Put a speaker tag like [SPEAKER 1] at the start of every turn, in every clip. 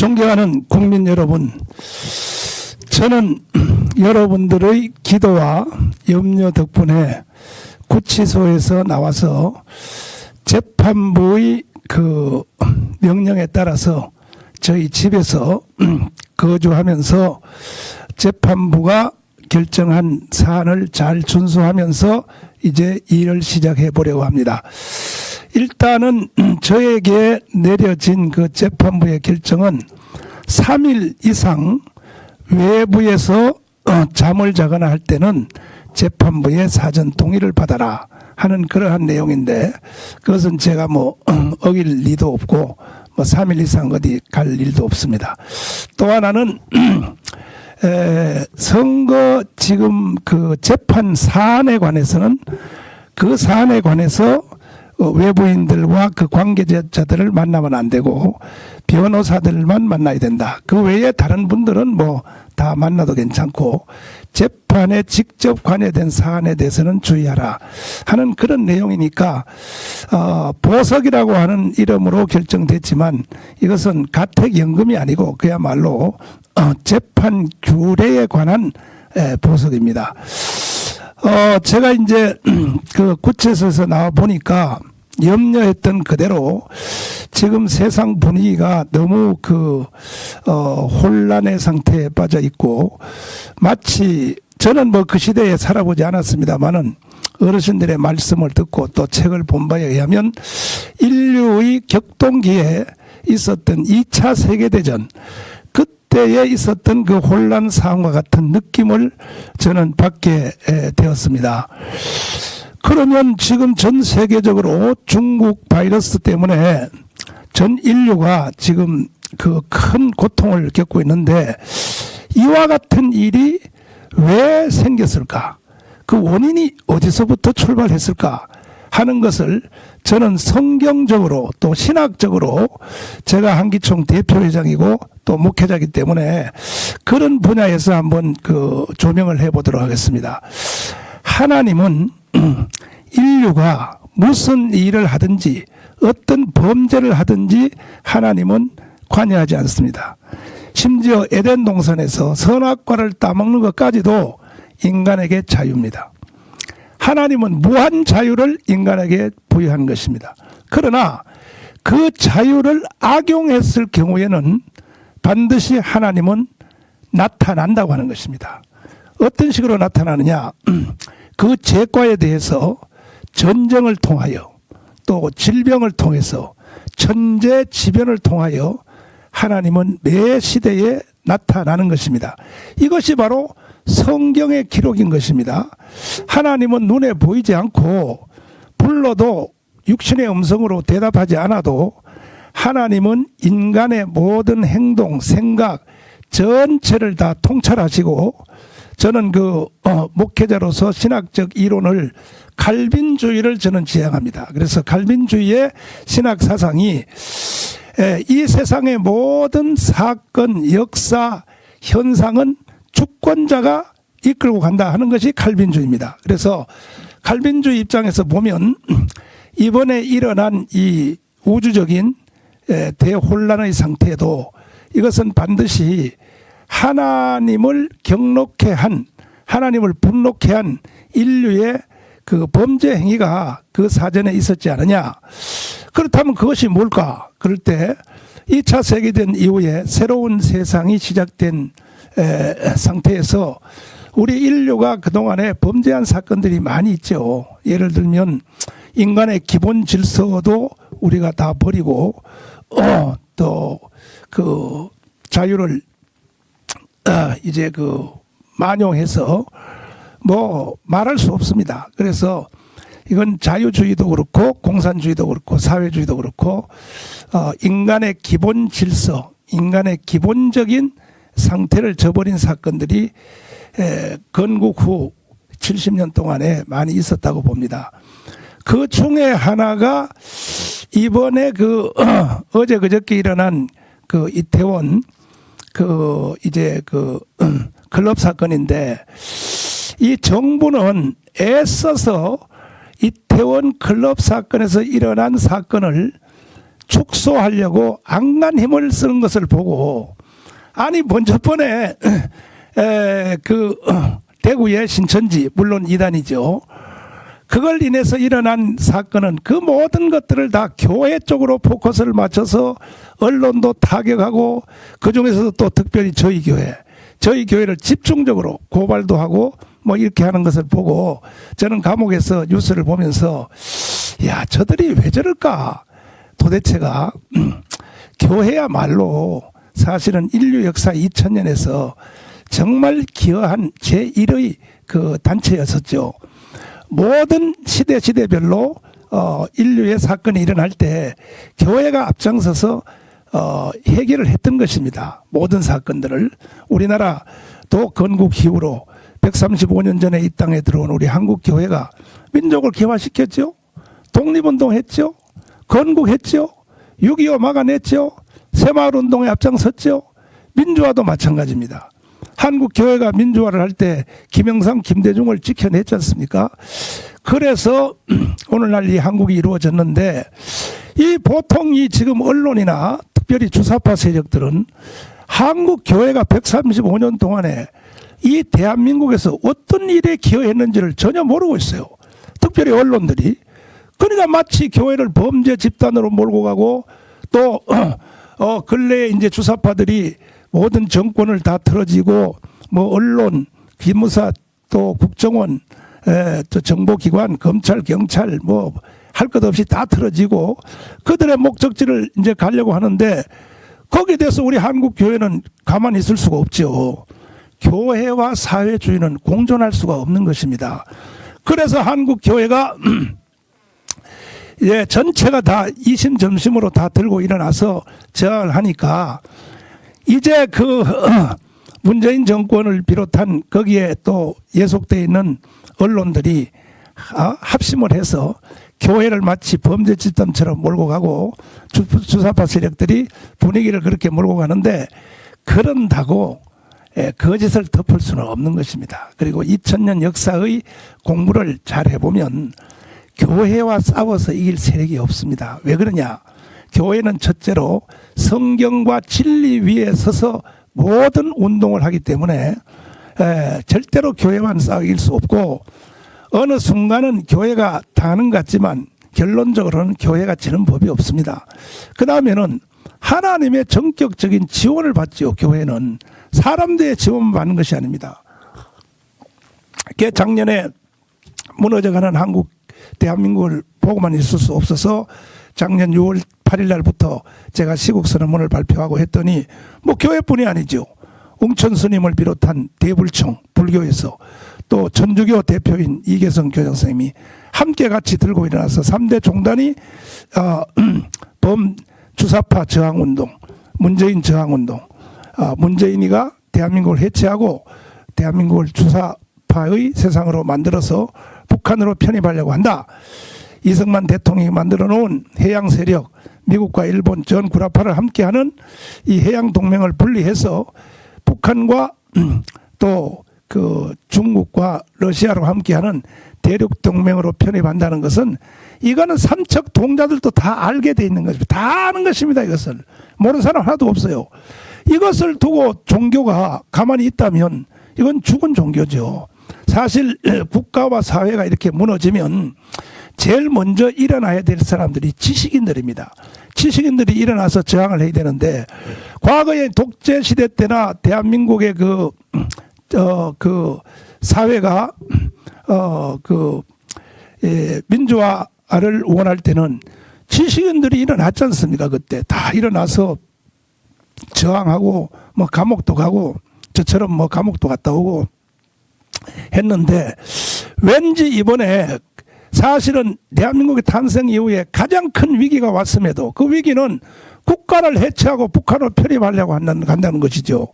[SPEAKER 1] 존경하는 국민 여러분, 저는 여러분들의 기도와 염려 덕분에 구치소에서 나와서 재판부의 그 명령에 따라서 저희 집에서 거주하면서 재판부가 결정한 사안을 잘 준수하면서 이제 일을 시작해 보려고 합니다. 일단은 저에게 내려진 그 재판부의 결정은 3일 이상 외부에서 잠을 자거나 할 때는 재판부의 사전 동의를 받아라 하는 그러한 내용인데, 그것은 제가 어길 리도 없고 3일 이상 어디 갈 일도 없습니다. 또 하나는 선거 지금 그 재판 사안에 관해서는 그 사안에 관해서 외부인들과 그 관계자들을 만나면 안 되고 변호사들만 만나야 된다. 그 외에 다른 분들은 다 만나도 괜찮고 재판에 직접 관여된 사안에 대해서는 주의하라 하는 그런 내용이니까 보석이라고 하는 이름으로 결정됐지만 이것은 가택연금이 아니고 그야말로 재판 규례에 관한 보석입니다. 제가 이제 그 구치소에서 나와 보니까 염려했던 그대로 지금 세상 분위기가 너무 혼란의 상태에 빠져 있고, 마치 저는 그 시대에 살아보지 않았습니다만은 어르신들의 말씀을 듣고 또 책을 본 바에 의하면 인류의 격동기에 있었던 2차 세계대전 그때에 있었던 그 혼란 상황과 같은 느낌을 저는 받게 되었습니다. 그러면 지금 전 세계적으로 중국 바이러스 때문에 전 인류가 지금 그 큰 고통을 겪고 있는데 이와 같은 일이 왜 생겼을까? 그 원인이 어디서부터 출발했을까? 하는 것을 저는 성경적으로 또 신학적으로, 제가 한기총 대표회장이고 또 목회자이기 때문에 그런 분야에서 한번 조명을 해보도록 하겠습니다. 하나님은 인류가 무슨 일을 하든지 어떤 범죄를 하든지 하나님은 관여하지 않습니다. 심지어 에덴 동산에서 선악과를 따먹는 것까지도 인간에게 자유입니다. 하나님은 무한 자유를 인간에게 부여한 것입니다. 그러나 그 자유를 악용했을 경우에는 반드시 하나님은 나타난다고 하는 것입니다. 어떤 식으로 나타나느냐? 그 죄과에 대해서 전쟁을 통하여 또 질병을 통해서 천재지변을 통하여 하나님은 매 시대에 나타나는 것입니다. 이것이 바로 성경의 기록인 것입니다. 하나님은 눈에 보이지 않고 불러도 육신의 음성으로 대답하지 않아도 하나님은 인간의 모든 행동, 생각 전체를 다 통찰하시고, 저는 목회자로서 신학적 이론을 칼빈주의를 저는 지향합니다. 그래서 칼빈주의의 신학 사상이 이 세상의 모든 사건, 역사, 현상은 주권자가 이끌고 간다 하는 것이 칼빈주의입니다. 그래서 칼빈주의 입장에서 보면 이번에 일어난 이 우주적인 대혼란의 상태에도 이것은 반드시 하나님을 경록해 한, 하나님을 분노케 한 인류의 그 범죄 행위가 그 사전에 있었지 않느냐. 그렇다면 그것이 뭘까? 그럴 때 2차 세계대전 이후에 새로운 세상이 시작된 상태에서 우리 인류가 그동안에 범죄한 사건들이 많이 있죠. 예를 들면 인간의 기본 질서도 우리가 다 버리고 또 그 자유를 이제 만용해서 말할 수 없습니다. 그래서 이건 자유주의도 그렇고 공산주의도 그렇고 사회주의도 그렇고 인간의 기본 질서, 인간의 기본적인 상태를 저버린 사건들이 건국 후 70년 동안에 많이 있었다고 봅니다. 그 중에 하나가 이번에 어제 그저께 일어난 이태원 클럽 사건인데, 이 정부는 애써서 이태원 클럽 사건에서 일어난 사건을 축소하려고 안간 힘을 쓰는 것을 보고, 아니 번번에 대구의 신천지, 물론 이단이죠. 그걸 인해서 일어난 사건은 그 모든 것들을 다 교회 쪽으로 포커스를 맞춰서 언론도 타격하고, 그중에서도 또 특별히 저희 교회를 집중적으로 고발도 하고 뭐 이렇게 하는 것을 보고, 저는 감옥에서 뉴스를 보면서 야, 저들이 왜 저럴까? 도대체가 교회야말로 사실은 인류 역사 2000년에서 정말 기여한 제1의 그 단체였었죠. 모든 시대별로 인류의 사건이 일어날 때 교회가 앞장서서 해결을 했던 것입니다. 모든 사건들을. 우리나라도 건국 이후로 135년 전에 이 땅에 들어온 우리 한국 교회가 민족을 기화시켰죠. 독립운동했죠. 건국했죠. 6.25 막아냈죠. 새마을운동에 앞장섰죠. 민주화도 마찬가지입니다. 한국 교회가 민주화를 할 때 김영삼, 김대중을 지켜냈지 않습니까? 그래서 오늘날 이 한국이 이루어졌는데, 이 보통 이 지금 언론이나 특별히 주사파 세력들은 한국 교회가 135년 동안에 이 대한민국에서 어떤 일에 기여했는지를 전혀 모르고 있어요. 특별히 언론들이. 그러니까 마치 교회를 범죄 집단으로 몰고 가고, 또 근래에 이제 주사파들이 모든 정권을 다 틀어지고, 뭐 언론, 기무사, 또 국정원, 또 정보기관, 검찰, 경찰 뭐 할 것 없이 다 틀어지고 그들의 목적지를 이제 가려고 하는데, 거기에 대해서 우리 한국 교회는 가만히 있을 수가 없죠. 교회와 사회주의는 공존할 수가 없는 것입니다. 그래서 한국 교회가 예, 전체가 다 이심점심으로 다 들고 일어나서 저항을 하니까, 이제 그 문재인 정권을 비롯한 거기에 또 예속되어 있는 언론들이 합심을 해서 교회를 마치 범죄 집단처럼 몰고 가고, 주사파 세력들이 분위기를 그렇게 몰고 가는데, 그런다고 거짓을 덮을 수는 없는 것입니다. 그리고 2000년 역사의 공부를 잘 해보면 교회와 싸워서 이길 세력이 없습니다. 왜 그러냐? 교회는 첫째로 성경과 진리 위에 서서 모든 운동을 하기 때문에 절대로 교회만 싸워 이길 수 없고, 어느 순간은 교회가 당하는 것 같지만 결론적으로는 교회가 지는 법이 없습니다. 그 다음에는 하나님의 전격적인 지원을 받죠. 교회는 사람들의 지원을 받는 것이 아닙니다. 작년에 무너져가는 대한민국을 보고만 있을 수 없어서 작년 6월 8일 날부터 제가 시국선언문을 발표하고 했더니, 뭐 교회뿐이 아니죠. 웅천 스님을 비롯한 대불청, 불교에서 또 천주교 대표인 이계성 교장 선생님이 함께 같이 들고 일어나서 3대 종단이 범주사파 저항운동, 문재인 저항운동, 문재인이가 대한민국을 해체하고 대한민국을 주사파의 세상으로 만들어서 북한으로 편입하려고 한다. 이승만 대통령이 만들어 놓은 해양 세력, 미국과 일본 전 구라파를 함께하는 이 해양 동맹을 분리해서 북한과 또 그 중국과 러시아로 함께하는 대륙 동맹으로 편입한다는 것은, 이거는 삼척 동자들도 다 알게 돼 있는 것입니다. 다 아는 것입니다. 이것을 모르는 사람 하나도 없어요. 이것을 두고 종교가 가만히 있다면 이건 죽은 종교죠. 사실 국가와 사회가 이렇게 무너지면 제일 먼저 일어나야 될 사람들이 지식인들입니다. 지식인들이 일어나서 저항을 해야 되는데, 과거에 독재 시대 때나 대한민국의 그 사회가 민주화를 원할 때는 지식인들이 일어났지 않습니까? 그때 다 일어나서 저항하고 뭐 감옥도 가고, 저처럼 뭐 감옥도 갔다 오고 했는데, 왠지 이번에 사실은 대한민국의 탄생 이후에 가장 큰 위기가 왔음에도 그 위기는 국가를 해체하고 북한으로 편입하려고 한다는 것이죠.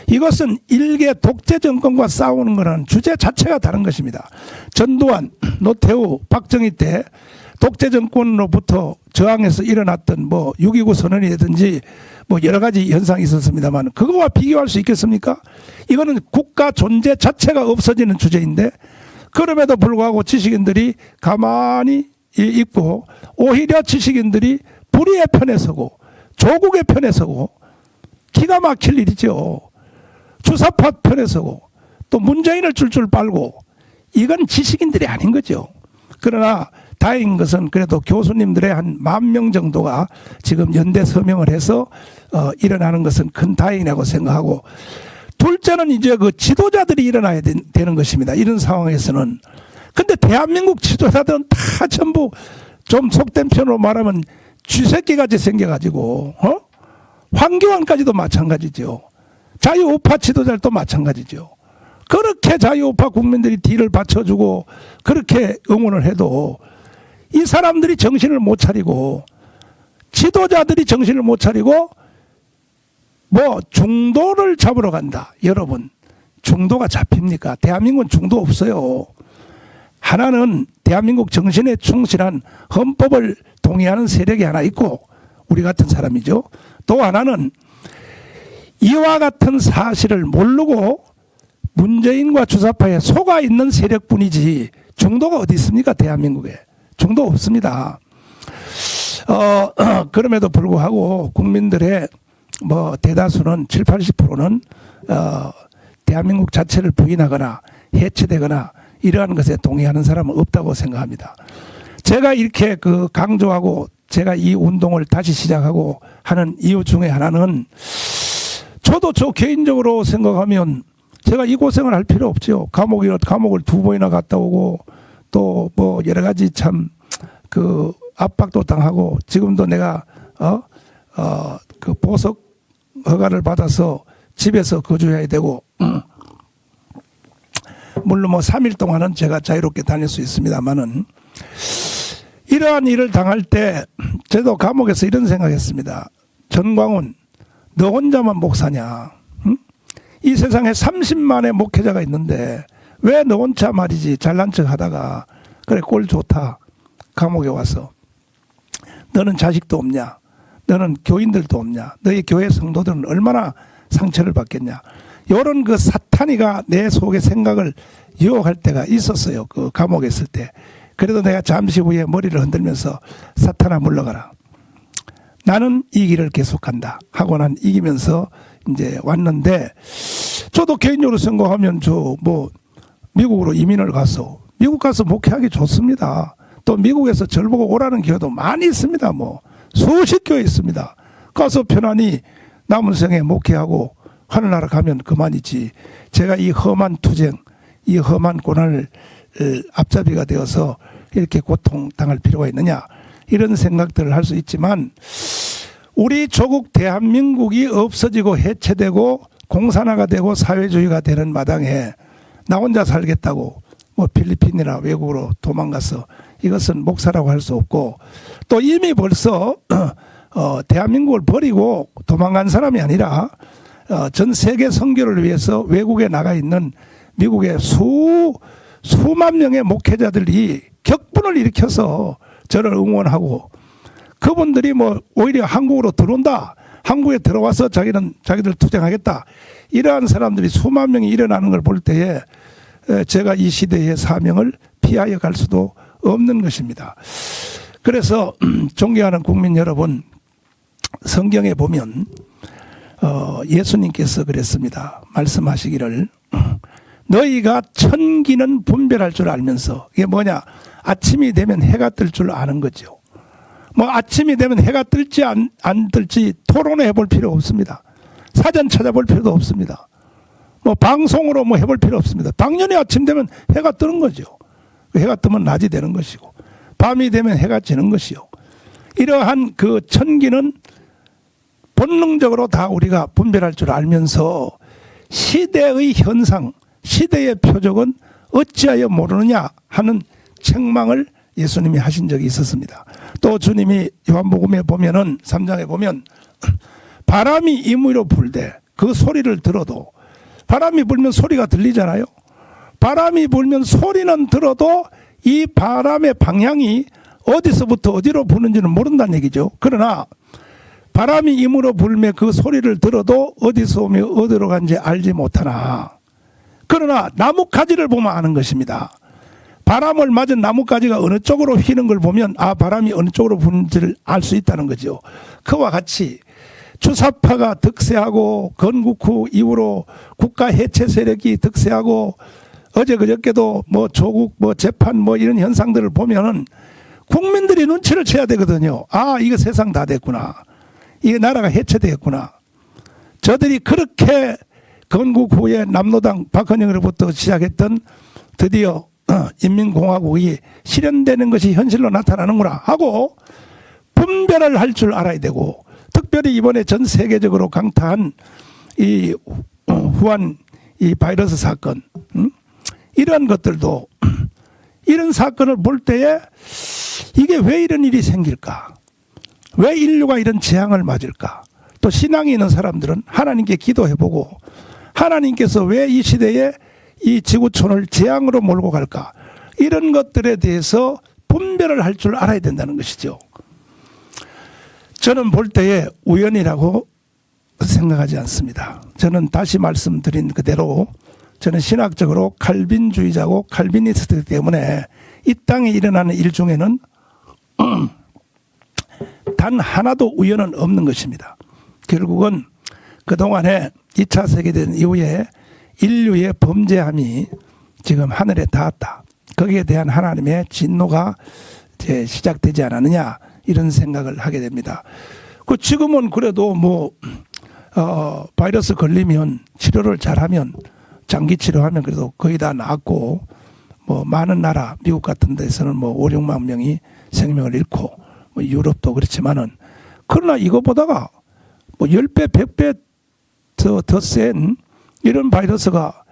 [SPEAKER 1] 이것은 일개 독재 정권과 싸우는 거라는 주제 자체가 다른 것입니다. 전두환, 노태우, 박정희 때 독재 정권으로부터 저항해서 일어났던 뭐 6.29 선언이라든지 뭐 여러 가지 현상이 있었습니다만, 그거와 비교할 수 있겠습니까? 이거는 국가 존재 자체가 없어지는 주제인데, 그럼에도 불구하고 지식인들이 가만히 있고, 오히려 지식인들이 불의의 편에 서고 조국의 편에 서고 기가 막힐 일이죠. 주사파 편에 서고 또 문재인을 줄줄 빨고 이건 지식인들이 아닌 거죠. 그러나 다행인 것은 그래도 교수님들의 한 10,000명 정도가 지금 연대 서명을 해서 일어나는 것은 큰 다행이라고 생각하고, 둘째는 이제 그 지도자들이 일어나야 되는 것입니다. 이런 상황에서는. 근데 대한민국 지도자들은 다 전부 좀 속된 편으로 말하면 쥐새끼같이 생겨가지고 황교안까지도 마찬가지죠. 자유우파 지도자들도 마찬가지죠. 그렇게 자유우파 국민들이 뒤를 받쳐주고 그렇게 응원을 해도 이 사람들이 정신을 못 차리고, 지도자들이 정신을 못 차리고 뭐 중도를 잡으러 간다. 여러분, 중도가 잡힙니까? 대한민국은 중도 없어요. 하나는 대한민국 정신에 충실한 헌법을 동의하는 세력이 하나 있고 우리 같은 사람이죠. 또 하나는 이와 같은 사실을 모르고 문재인과 주사파에 속아 있는 세력뿐이지 중도가 어디 있습니까? 대한민국에. 중도 없습니다. 그럼에도 불구하고 국민들의 뭐 대다수는 70, 80%는 대한민국 자체를 부인하거나 해체되거나 이러한 것에 동의하는 사람은 없다고 생각합니다. 제가 이렇게 강조하고 제가 이 운동을 다시 시작하고 하는 이유 중에 하나는, 저도 저 개인적으로 생각하면 제가 이 고생을 할 필요 없죠. 감옥을 2번이나 갔다 오고 또 뭐 여러 가지 참 압박도 당하고, 지금도 내가 보석 허가를 받아서 집에서 거주해야 되고, 물론 뭐 3일 동안은 제가 자유롭게 다닐 수 있습니다만은, 이러한 일을 당할 때 저도 감옥에서 이런 생각했습니다. 전광훈, 너 혼자만 목사냐? 응? 이 세상에 30만의 목회자가 있는데 왜 너 혼자 말이지 잘난 척 하다가 그래 꼴 좋다 감옥에 와서 너는 자식도 없냐? 너는 교인들도 없냐? 너희 교회 성도들은 얼마나 상처를 받겠냐? 이런 사탄이가 내 속의 생각을 유혹할 때가 있었어요. 감옥에 있을 때. 그래도 내가 잠시 후에 머리를 흔들면서 사탄아 물러가라. 나는 이 길을 계속한다 하고 난 이기면서 이제 왔는데, 저도 개인적으로 생각하면 미국으로 이민을 가서 미국 가서 목회하기 좋습니다. 또 미국에서 절 보고 오라는 교회도 많이 있습니다. 수십 교회 있습니다. 가서 편안히 남은 생에 목회하고 하늘나라 가면 그만이지, 제가 이 험한 투쟁, 이 험한 고난을 앞잡이가 되어서 이렇게 고통당할 필요가 있느냐, 이런 생각들을 할 수 있지만, 우리 조국 대한민국이 없어지고 해체되고 공산화가 되고 사회주의가 되는 마당에 나 혼자 살겠다고 필리핀이나 외국으로 도망가서 이것은 목사라고 할 수 없고, 또 이미 벌써 대한민국을 버리고 도망간 사람이 아니라 전 세계 선교를 위해서 외국에 나가 있는 미국의 수만 명의 목회자들이 격분을 일으켜서 저를 응원하고, 그분들이 오히려 한국으로 들어온다, 한국에 들어와서 자기들 투쟁하겠다, 이러한 사람들이 수만 명이 일어나는 걸 볼 때에 제가 이 시대의 사명을 피하여 갈 수도 없는 것입니다. 그래서 존경하는 국민 여러분, 성경에 보면 예수님께서 그랬습니다. 말씀하시기를, 너희가 천기는 분별할 줄 알면서, 이게 뭐냐, 아침이 되면 해가 뜰 줄 아는 거죠. 아침이 되면 해가 뜰지 안 뜰지 토론해 볼 필요 없습니다. 사전 찾아볼 필요도 없습니다. 방송으로 해볼 필요 없습니다. 당연히 아침 되면 해가 뜨는 거죠. 해가 뜨면 낮이 되는 것이고, 밤이 되면 해가 지는 것이요. 이러한 천기는 본능적으로 다 우리가 분별할 줄 알면서 시대의 현상, 시대의 표적은 어찌하여 모르느냐 하는 책망을 예수님이 하신 적이 있었습니다. 또 주님이 요한복음에 보면은 3장에 보면, 바람이 임의로 불되 그 소리를 들어도, 바람이 불면 소리가 들리잖아요. 바람이 불면 소리는 들어도 이 바람의 방향이 어디서부터 어디로 부는지는 모른다는 얘기죠. 그러나 바람이 임의로 불매 그 소리를 들어도 어디서 오며 어디로 간지 알지 못하나, 그러나 나뭇가지를 보면 아는 것입니다. 바람을 맞은 나뭇가지가 어느 쪽으로 휘는 걸 보면 아 바람이 어느 쪽으로 부는지를 알 수 있다는 거죠. 그와 같이 주사파가 득세하고 건국 후 이후로 국가 해체 세력이 득세하고 어제 그저께도 뭐 조국 뭐 재판 뭐 이런 현상들을 보면은 국민들이 눈치를 채야 되거든요. 아 이거 세상 다 됐구나. 이게 나라가 해체되었구나. 저들이 그렇게 건국 후에 남로당 박헌영으로부터 시작했던 드디어 인민공화국이 실현되는 것이 현실로 나타나는구나 하고 분별을 할 줄 알아야 되고 특별히 이번에 전 세계적으로 강타한 이 후한 이 바이러스 사건 이런 것들도 이런 사건을 볼 때에 이게 왜 이런 일이 생길까? 왜 인류가 이런 재앙을 맞을까? 또 신앙이 있는 사람들은 하나님께 기도해보고 하나님께서 왜 이 시대에 이 지구촌을 재앙으로 몰고 갈까? 이런 것들에 대해서 분별을 할 줄 알아야 된다는 것이죠. 저는 볼 때에 우연이라고 생각하지 않습니다. 저는 다시 말씀드린 그대로 저는 신학적으로 칼빈주의자고 칼비니스트이기 때문에 이 땅에 일어나는 일 중에는 단 하나도 우연은 없는 것입니다. 결국은 그동안에 2차 세계대전 이후에 인류의 범죄함이 지금 하늘에 닿았다. 거기에 대한 하나님의 진노가 이제 시작되지 않았느냐 이런 생각을 하게 됩니다. 그 지금은 그래도 뭐 바이러스 걸리면 치료를 잘하면 장기 치료하면 그래도 거의 다 나았고 뭐 많은 나라 미국 같은 데서는 뭐 5, 6만 명이 생명을 잃고 뭐 유럽도 그렇지만은 그러나 이거보다가 뭐 10배, 100배 더 센 이런 바이러스가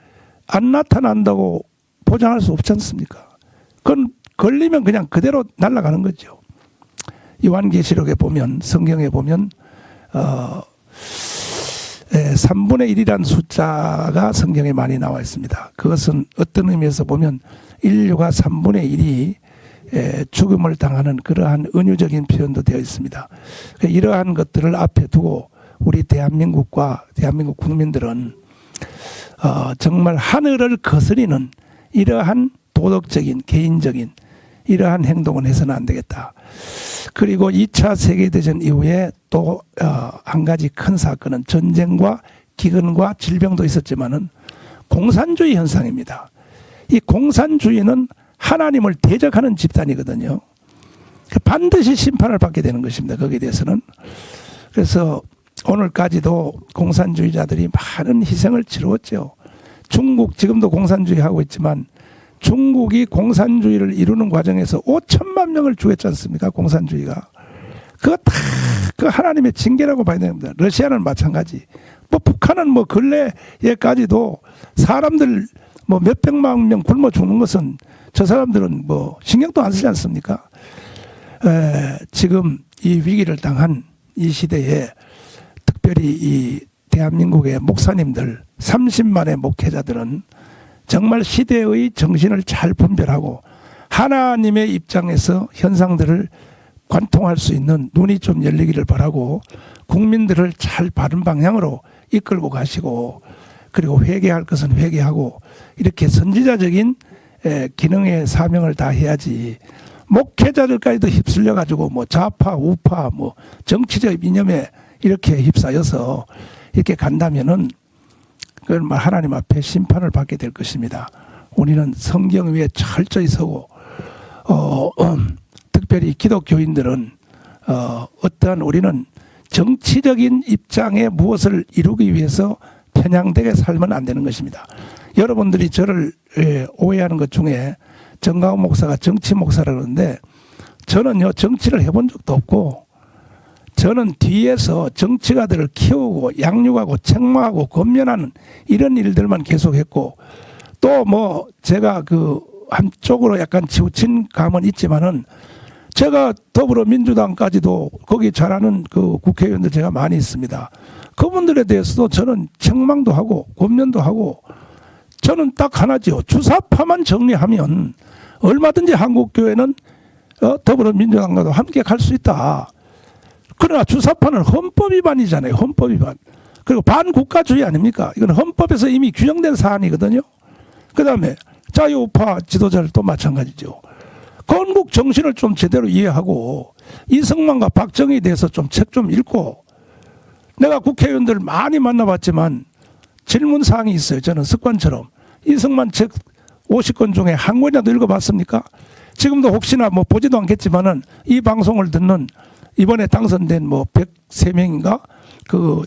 [SPEAKER 1] 안 나타난다고 보장할 수 없지 않습니까? 그건 걸리면 그냥 그대로 날아가는 거죠. 요한계시록에 보면 성경에 보면 3분의 1이라는 숫자가 성경에 많이 나와 있습니다. 그것은 어떤 의미에서 보면 인류가 3분의 1이 죽음을 당하는 그러한 은유적인 표현도 되어 있습니다. 이러한 것들을 앞에 두고 우리 대한민국과 대한민국 국민들은 정말 하늘을 거스리는 이러한 도덕적인 개인적인 이러한 행동은 해서는 안 되겠다. 그리고 2차 세계대전 이후에 또 한 가지 큰 사건은 전쟁과 기근과 질병도 있었지만은 공산주의 현상입니다. 이 공산주의는 하나님을 대적하는 집단이거든요. 반드시 심판을 받게 되는 것입니다. 거기에 대해서는. 그래서 오늘까지도 공산주의자들이 많은 희생을 치루었죠. 중국 지금도 공산주의 하고 있지만 중국이 공산주의를 이루는 과정에서 5천만 명을 죽였지 않습니까? 공산주의가. 그거 다 그 하나님의 징계라고 봐야 됩니다. 러시아는 마찬가지. 뭐 북한은 뭐 근래에까지도 사람들 뭐 몇백만 명 굶어 죽는 것은 저 사람들은 뭐 신경도 안 쓰지 않습니까? 지금 이 위기를 당한 이 시대에 특별히 이 대한민국의 목사님들 30만의 목회자들은 정말 시대의 정신을 잘 분별하고 하나님의 입장에서 현상들을 관통할 수 있는 눈이 좀 열리기를 바라고 국민들을 잘 바른 방향으로 이끌고 가시고 그리고 회개할 것은 회개하고 이렇게 선지자적인 기능의 사명을 다 해야지 목회자들까지도 휩쓸려 가지고 뭐 좌파 우파 뭐 정치적 이념에 이렇게 휩싸여서 이렇게 간다면은 그건 하나님 앞에 심판을 받게 될 것입니다. 우리는 성경 위에 철저히 서고 특별히 기독교인들은 어떠한 우리는 정치적인 입장에 무엇을 이루기 위해서 편향되게 살면 안 되는 것입니다. 여러분들이 저를 오해하는 것 중에 정강훈 목사가 정치 목사라고 그러는데 저는요 정치를 해본 적도 없고 저는 뒤에서 정치가들을 키우고 양육하고 책망하고 권면하는 이런 일들만 계속했고 또 뭐 제가 그 한쪽으로 약간 치우친 감은 있지만은 제가 더불어민주당까지도 거기 잘하는 그 국회의원들 제가 많이 있습니다. 그분들에 대해서도 저는 책망도 하고 권면도 하고 저는 딱 하나죠. 주사파만 정리하면 얼마든지 한국교회는 더불어민주당과도 함께 갈 수 있다. 그러나 주사파는 헌법 위반이잖아요. 헌법 위반. 그리고 반국가주의 아닙니까? 이건 헌법에서 이미 규정된 사안이거든요. 그 다음에 자유우파 지도자들도 마찬가지죠. 건국 정신을 좀 제대로 이해하고 이승만과 박정희에 대해서 좀 책 좀 읽고, 내가 국회의원들 많이 만나봤지만 질문사항이 있어요. 저는 습관처럼. 이승만 책 50권 중에 한 권이라도 읽어봤습니까? 지금도 혹시나 뭐 보지도 않겠지만은 이 방송을 듣는 이번에 당선된 뭐 103명인가? 그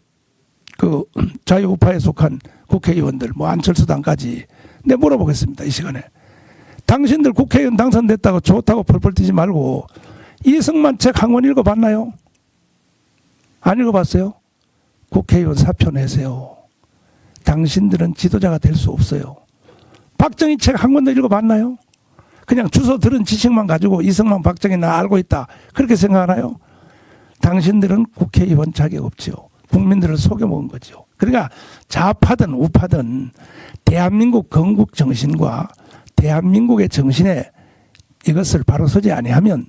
[SPEAKER 1] 자유우파에 속한 국회의원들, 뭐 안철수 당까지 내 물어보겠습니다. 이 시간에. 당신들 국회의원 당선됐다고 좋다고 펄펄 뛰지 말고 이승만 책 한 권 읽어봤나요? 안 읽어봤어요? 국회의원 사표 내세요. 당신들은 지도자가 될 수 없어요. 박정희 책 한 권도 읽어봤나요? 그냥 주워 들은 지식만 가지고 이승만, 박정희 나 알고 있다, 그렇게 생각하나요? 당신들은 국회의원 자격 없지요. 국민들을 속여먹은 거죠. 그러니까 좌파든 우파든 대한민국 건국 정신과 대한민국의 정신에 이것을 바로 서지 아니하면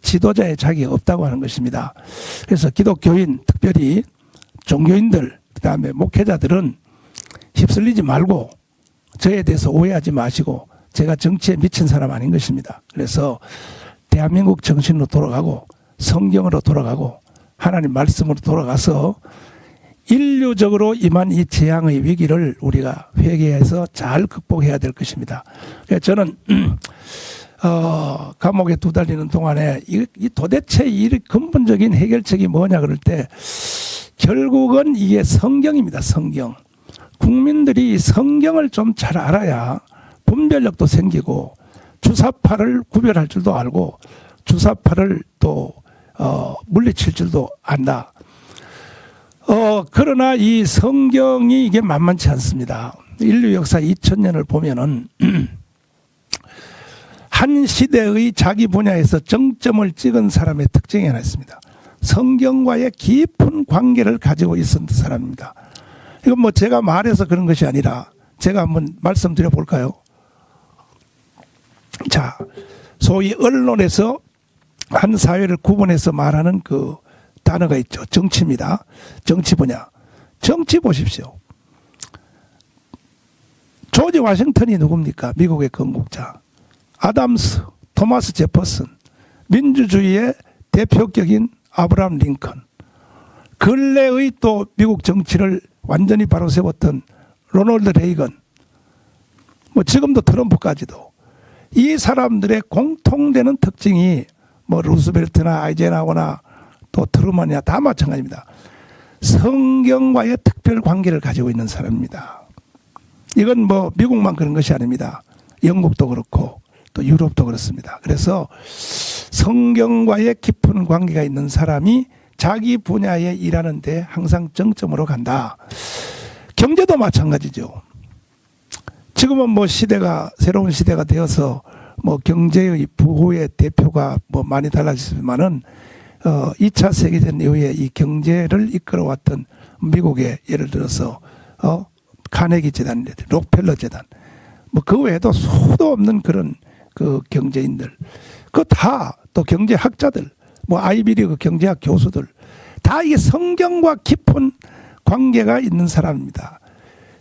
[SPEAKER 1] 지도자의 자격이 없다고 하는 것입니다. 그래서 기독교인, 특별히 종교인들, 그다음에 목회자들은 휩쓸리지 말고 저에 대해서 오해하지 마시고, 제가 정치에 미친 사람 아닌 것입니다. 그래서 대한민국 정신으로 돌아가고 성경으로 돌아가고 하나님 말씀으로 돌아가서 인류적으로 임한 이 재앙의 위기를 우리가 회개해서 잘 극복해야 될 것입니다. 그래서 저는 감옥에 두달리는 동안에 이 도대체 이 근본적인 해결책이 뭐냐 그럴 때 결국은 이게 성경입니다. 성경. 국민들이 성경을 좀 잘 알아야 분별력도 생기고 주사파를 구별할 줄도 알고 주사파를 또 물리칠 줄도 안다. 그러나 이 성경이 이게 만만치 않습니다. 인류 역사 2000년을 보면은 한 시대의 자기 분야에서 정점을 찍은 사람의 특징이 하나 있습니다. 성경과의 깊은 관계를 가지고 있었던 사람입니다. 이건 뭐 제가 말해서 그런 것이 아니라 제가 한번 말씀드려 볼까요? 자, 소위 언론에서 한 사회를 구분해서 말하는 그 단어가 있죠. 정치입니다. 정치 분야. 정치 보십시오. 조지 워싱턴이 누굽니까? 미국의 건국자. 아담스, 토마스 제퍼슨, 민주주의의 대표격인 아브라함 링컨, 근래의 또 미국 정치를 완전히 바로 세웠던 로널드 레이건, 뭐 지금도 트럼프까지도 이 사람들의 공통되는 특징이 뭐 루스벨트나 아이젠하워나 또 트루먼이나 다 마찬가지입니다. 성경과의 특별 관계를 가지고 있는 사람입니다. 이건 뭐 미국만 그런 것이 아닙니다. 영국도 그렇고 또 유럽도 그렇습니다. 그래서 성경과의 깊은 관계가 있는 사람이 자기 분야에 일하는데 항상 정점으로 간다. 경제도 마찬가지죠. 지금은 뭐 시대가 새로운 시대가 되어서 뭐 경제의 부호의 대표가 뭐 많이 달라졌지만은 2차 세계대전 이후에 이 경제를 이끌어왔던 미국의 예를 들어서 카네기 재단, 록펠러 재단, 뭐 그 외에도 수도 없는 그런 그 경제인들, 그 다 또 경제학자들, 뭐 아이비리그 경제학 교수들, 다 이게 성경과 깊은 관계가 있는 사람입니다.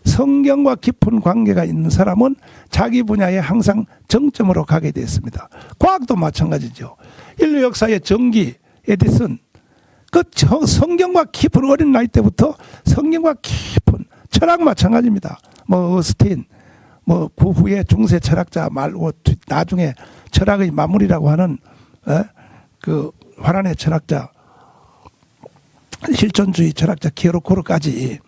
[SPEAKER 1] 성경과 깊은 관계가 있는 사람은 자기 분야에 항상 정점으로 가게 되었습니다. 과학도 마찬가지죠. 인류 역사의 전기, 에디슨, 그 성경과 깊은 어린 나이 때부터 성경과 깊은 철학 마찬가지입니다. 뭐 어스틴, 뭐 그 후에 중세 철학자 말고 나중에 철학의 마무리라고 하는 그 화란의 철학자, 실존주의 철학자 키어로코르까지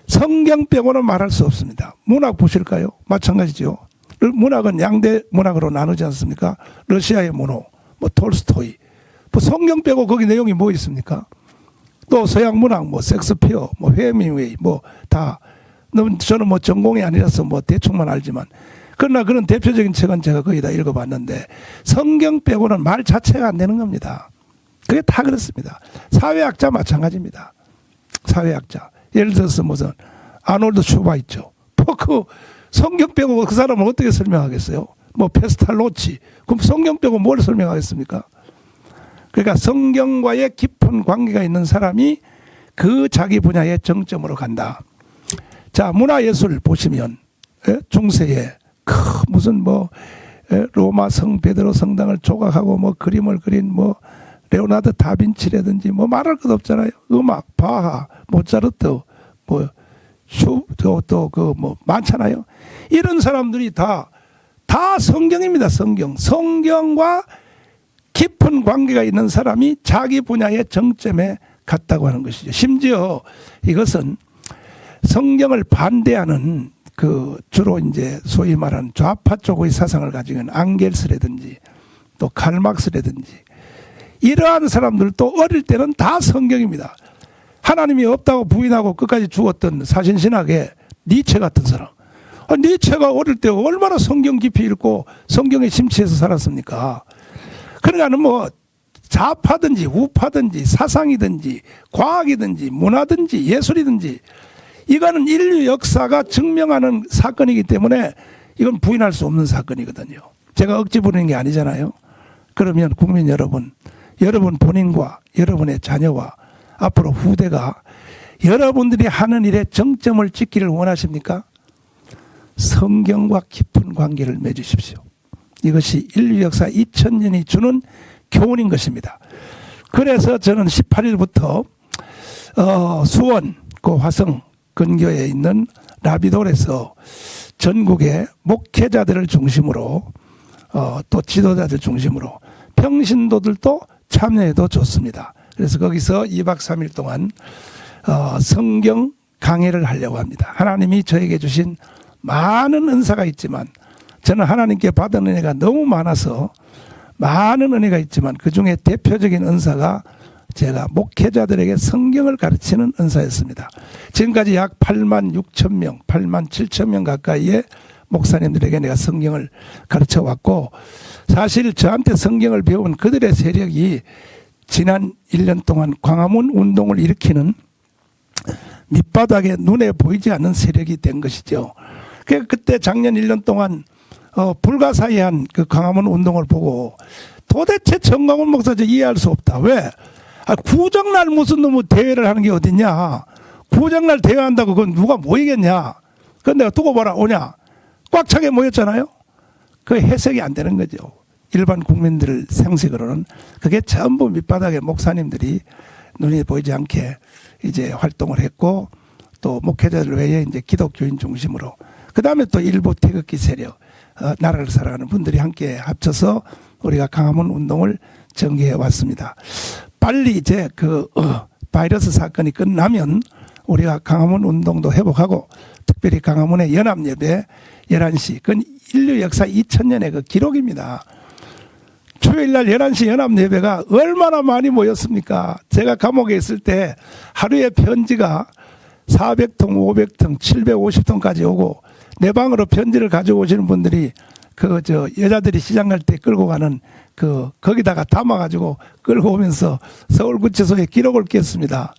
[SPEAKER 1] 성경 빼고는 말할 수 없습니다. 문학 보실까요? 마찬가지죠. 문학은 양대 문학으로 나누지 않습니까? 러시아의 문호, 뭐 톨스토이, 뭐 성경 빼고 거기 내용이 뭐 있습니까? 또 서양 문학, 뭐 섹스피어, 뭐 헤밍웨이, 뭐 다. 저는 뭐 전공이 아니라서 뭐 대충만 알지만, 그러나 그런 대표적인 책은 제가 거의 다 읽어봤는데 성경 빼고는 말 자체가 안 되는 겁니다. 그게 다 그렇습니다. 사회학자 마찬가지입니다. 사회학자. 예를 들어서 무슨 아놀드 슈바 있죠. 그 성경 빼고 그 사람을 어떻게 설명하겠어요? 뭐 페스탈로치. 그럼 성경 빼고 뭘 설명하겠습니까? 그러니까 성경과의 깊은 관계가 있는 사람이 그 자기 분야의 정점으로 간다. 자, 문화예술 보시면 중세에 무슨 뭐 로마 성 베드로 성당을 조각하고 뭐 그림을 그린 뭐 레오나르도 다빈치라든지 뭐 말할 것 없잖아요. 음악, 바하, 모차르트, 뭐 또 그 뭐 많잖아요. 이런 사람들이 다 성경입니다. 성경과 깊은 관계가 있는 사람이 자기 분야의 정점에 갔다고 하는 것이죠. 심지어 이것은 성경을 반대하는 그 주로 이제 소위 말하는 좌파 쪽의 사상을 가지고 있는 앙겔스라든지 또 칼막스라든지 이러한 사람들도 어릴 때는 다 성경입니다. 하나님이 없다고 부인하고 끝까지 죽었던 사신신학의 니체 같은 사람. 니체가 어릴 때 얼마나 성경 깊이 읽고 성경에 심취해서 살았습니까? 그러니까는 뭐 좌파든지 우파든지 사상이든지 과학이든지 문화든지 예술이든지 이거는 인류 역사가 증명하는 사건이기 때문에 이건 부인할 수 없는 사건이거든요. 제가 억지 부리는 게 아니잖아요. 그러면 국민 여러분 본인과 여러분의 자녀와 앞으로 후대가 여러분들이 하는 일에 정점을 찍기를 원하십니까? 성경과 깊은 관계를 맺으십시오. 이것이 인류 역사 2000년이 주는 교훈인 것입니다. 그래서 저는 18일부터 수원 그 화성 근교에 있는 라비돌에서 전국의 목회자들을 중심으로 또 지도자들 중심으로 평신도들도 참여해도 좋습니다. 그래서 거기서 2박 3일 동안 성경 강해를 하려고 합니다. 하나님이 저에게 주신 많은 은사가 있지만 저는 하나님께 받은 은혜가 너무 많아서 많은 은혜가 있지만 그중에 대표적인 은사가 제가 목회자들에게 성경을 가르치는 은사였습니다. 지금까지 약 8만 6천 명, 8만 7천 명 가까이의 목사님들에게 내가 성경을 가르쳐 왔고 사실 저한테 성경을 배운 그들의 세력이 지난 1년 동안 광화문 운동을 일으키는 밑바닥에 눈에 보이지 않는 세력이 된 것이죠. 그때 작년 1년 동안 불가사의한 그 광화문 운동을 보고 도대체 정광훈 목사 이해할 수 없다. 왜? 구정날 무슨 놈의 대회를 하는 게 어딨냐. 구정날 대회한다고 그건 누가 모이겠냐. 그건 내가 두고 보라 오냐. 꽉 차게 모였잖아요. 그 해석이 안 되는 거죠. 일반 국민들 생색으로는 그게 전부 밑바닥에 목사님들이 눈이 보이지 않게 이제 활동을 했고 또 목회자들 외에 이제 기독교인 중심으로 그 다음에 또 일부 태극기 세력 나라를 사랑하는 분들이 함께 합쳐서 우리가 광화문 운동을 전개해 왔습니다. 빨리 이제 그 바이러스 사건이 끝나면 우리가 광화문 운동도 회복하고 특별히 광화문의 연합예배 11시 그건 인류 역사 2000년의 그 기록입니다. 초요일날 11시 연합예배가 얼마나 많이 모였습니까? 제가 감옥에 있을 때 하루에 편지가 400통, 500통, 750통까지 오고 내 방으로 편지를 가져오시는 분들이 여자들이 시장 갈 때 끌고 가는 거기다가 담아가지고 끌고 오면서 서울구치소에 기록을 깼습니다.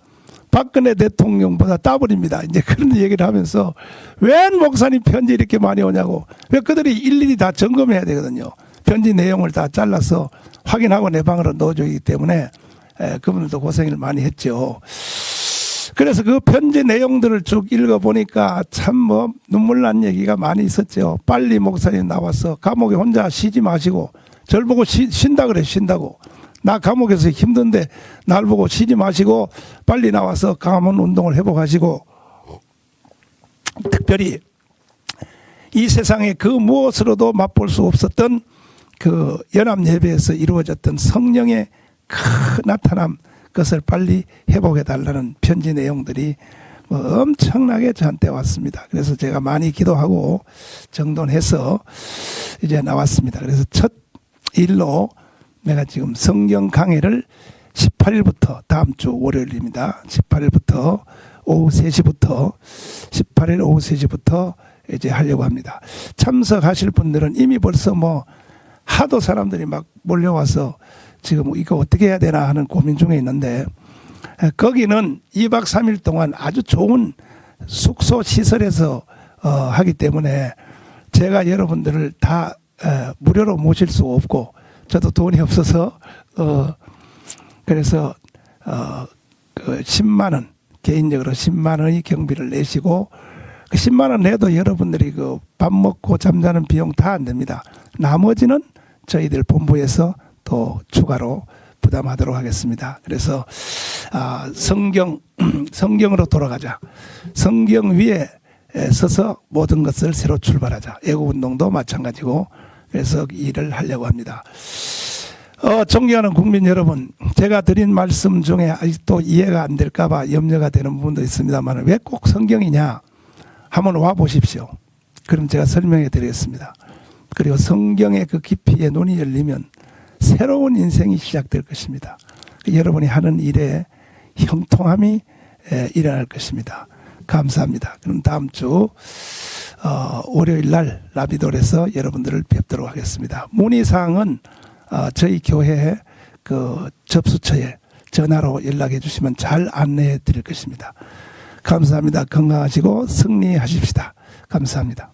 [SPEAKER 1] 박근혜 대통령보다 따블입니다. 이제 그런 얘기를 하면서 왜 목사님 편지 이렇게 많이 오냐고. 왜 그들이 일일이 다 점검해야 되거든요. 편지 내용을 다 잘라서 확인하고 내 방으로 넣어주기 때문에 그분들도 고생을 많이 했죠. 그래서 그 편지 내용들을 쭉 읽어보니까 참 뭐 눈물 난 얘기가 많이 있었죠. 빨리 목사님 나와서 감옥에 혼자 쉬지 마시고 절 보고 쉰다 그래 쉰다고. 나 감옥에서 힘든데 날 보고 쉬지 마시고 빨리 나와서 광화문 운동을 회복하시고 특별히 이 세상에 그 무엇으로도 맛볼 수 없었던 그 연합예배에서 이루어졌던 성령의 큰 나타남 그것을 빨리 회복해 달라는 편지 내용들이 뭐 엄청나게 저한테 왔습니다. 그래서 제가 많이 기도하고 정돈해서 이제 나왔습니다. 그래서 첫 일로 내가 지금 성경 강해를 18일부터 다음 주 월요일입니다. 18일부터 오후 3시부터 18일 오후 3시부터 이제 하려고 합니다. 참석하실 분들은 이미 벌써 뭐 하도 사람들이 막 몰려와서 지금 이거 어떻게 해야 되나 하는 고민 중에 있는데 거기는 2박 3일 동안 아주 좋은 숙소 시설에서 하기 때문에 제가 여러분들을 다 무료로 모실 수 없고 저도 돈이 없어서 그래서 그 10만 원 개인적으로 10만 원의 경비를 내시고 그 10만 원 내도 여러분들이 그 밥 먹고 잠자는 비용 다 안 됩니다. 나머지는 저희들 본부에서 또 추가로 부담하도록 하겠습니다. 그래서 성경으로 돌아가자. 성경 위에 서서 모든 것을 새로 출발하자. 애국운동도 마찬가지고 그래서 일을 하려고 합니다. 존경하는 국민 여러분, 제가 드린 말씀 중에 아직도 이해가 안 될까 봐 염려가 되는 부분도 있습니다만 왜 꼭 성경이냐 한번 와 보십시오. 그럼 제가 설명해 드리겠습니다. 그리고 성경의 그 깊이에 눈이 열리면 새로운 인생이 시작될 것입니다. 여러분이 하는 일에 형통함이 일어날 것입니다. 감사합니다. 그럼 다음 주 월요일 날 라비돌에서 여러분들을 뵙도록 하겠습니다. 문의사항은 저희 교회 그 접수처에 전화로 연락해 주시면 잘 안내해 드릴 것입니다. 감사합니다. 건강하시고 승리하십시다. 감사합니다.